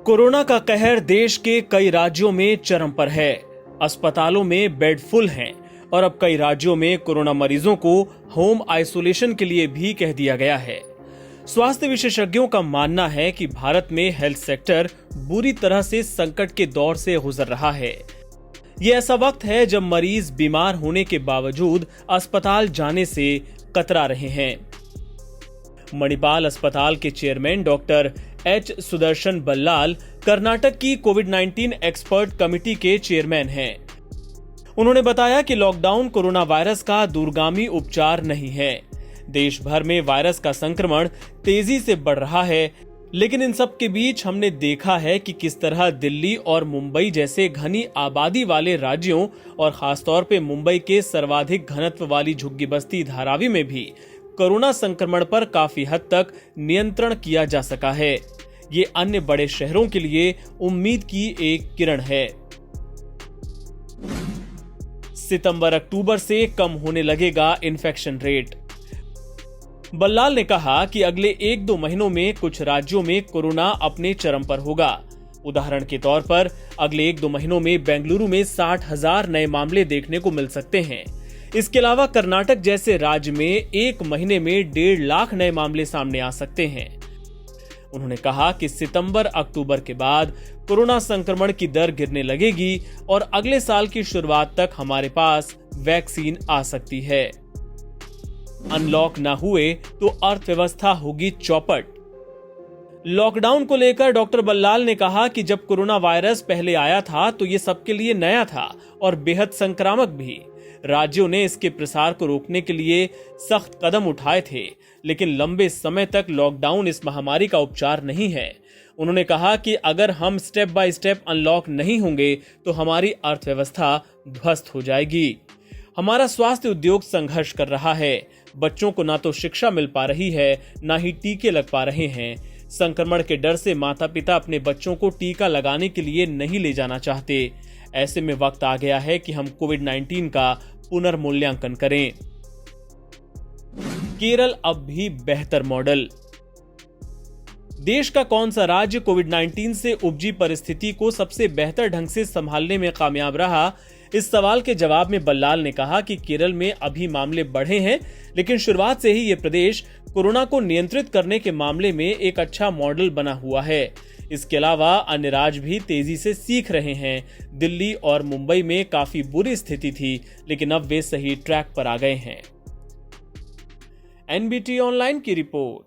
Corona का कहर देश के कई राज्यों में चरम पर है। अस्पतालों में बेड फुल हैं और अब कई राज्यों में कोरोना मरीजों को होम आइसोलेशन के लिए भी कह दिया गया है। स्वास्थ्य विशेषज्ञों का मानना है कि भारत में हेल्थ सेक्टर बुरी तरह से संकट के दौर से गुजर रहा है। ये ऐसा वक्त है जब मरीज बीमार होने के बावजूद अस्पताल जाने से कतरा रहे हैं। मणिपाल अस्पताल के chairman doctor H Sudarshan Ballal Karnataka की कोविड-19 एक्सपर्ट कमेटी के चेयरमैन हैं। उन्होंने बताया कि लॉकडाउन कोरोना वायरस का दूरगामी उपचार नहीं है। देश भर में वायरस का संक्रमण तेजी से बढ़ रहा है, लेकिन इन सब के बीच हमने देखा है कि किस तरह दिल्ली और मुंबई जैसे घनी आबादी वाले राज्यों और खासतौर पे मुंबई के सर्वाधिक घनत्व वाली झुग्गी बस्ती धारावी में भी कोरोना संक्रमण पर काफी हद तक नियंत्रण किया जा सका है। ये अन्य बड़े शहरों के लिए उम्मीद की एक किरण है। सितंबर-अक्टूबर से कम होने लगेगा इन्फेक्शन रेट। बल्लाल ने कहा कि अगले 1-2 महीनों में कुछ राज्यों में कोरोना अपने चरम पर होगा। उदाहरण के तौर पर अगले 1-2 महीनों में बेंगलुरु में 60,000 नए मामले देखने को मिल सकते हैं। इसके अलावा कर्नाटक जैसे राज्य में एक महीने में 1.5 लाख नए मामले सामने आ सकते हैं। उन्होंने कहा कि सितंबर-अक्टूबर के बाद कोरोना संक्रमण की दर गिरने लगेगी और अगले साल की शुरुआत तक हमारे पास वैक्सीन आ सकती है। अनलॉक ना हुए तो अर्थव्यवस्था होगी चौपट। लॉकडाउन को लेकर डॉक्टर बल्लाल ने कहा कि जब कोरोना वायरस पहले आया था तो ये सबके लिए नया था और बेहद संक्रामक भी। राज्यों ने इसके प्रसार को रोकने के लिए सख्त कदम उठाए थे, लेकिन लंबे समय तक लॉकडाउन इस महामारी का उपचार नहीं है। उन्होंने कहा कि अगर हम स्टेप बाय स्टेप अनलॉक नहीं होंगे तो हमारी अर्थव्यवस्था ध्वस्त हो जाएगी। हमारा स्वास्थ्य उद्योग संघर्ष कर रहा है। बच्चों को ना तो शिक्षा मिल पा रही है, ना ही टीके लग पा रहे हैं। संक्रमण के डर से माता पिता अपने बच्चों को टीका लगाने के लिए नहीं ले जाना चाहते। ऐसे में वक्त आ गया है कि हम कोविड-19 का पुनर्मूल्यांकन करें। केरल अब भी बेहतर मॉडल। देश का कौन सा राज्य कोविड-19 से उपजी परिस्थिति को सबसे बेहतर ढंग से संभालने में कामयाब रहा? इस सवाल के जवाब में बल्लाल ने कहा कि केरल में अभी मामले बढ़े हैं, लेकिन शुरुआत से ही ये प्रदेश कोरोना को नियंत्रित करने के मामले में एक अच्छा मॉडल बना हुआ है। इसके अलावा अन्य राज्य भी तेजी से सीख रहे हैं। दिल्ली और मुंबई में काफी बुरी स्थिति थी, लेकिन अब वे सही ट्रैक पर आ गए हैं। एनबीटी ऑनलाइन की रिपोर्ट।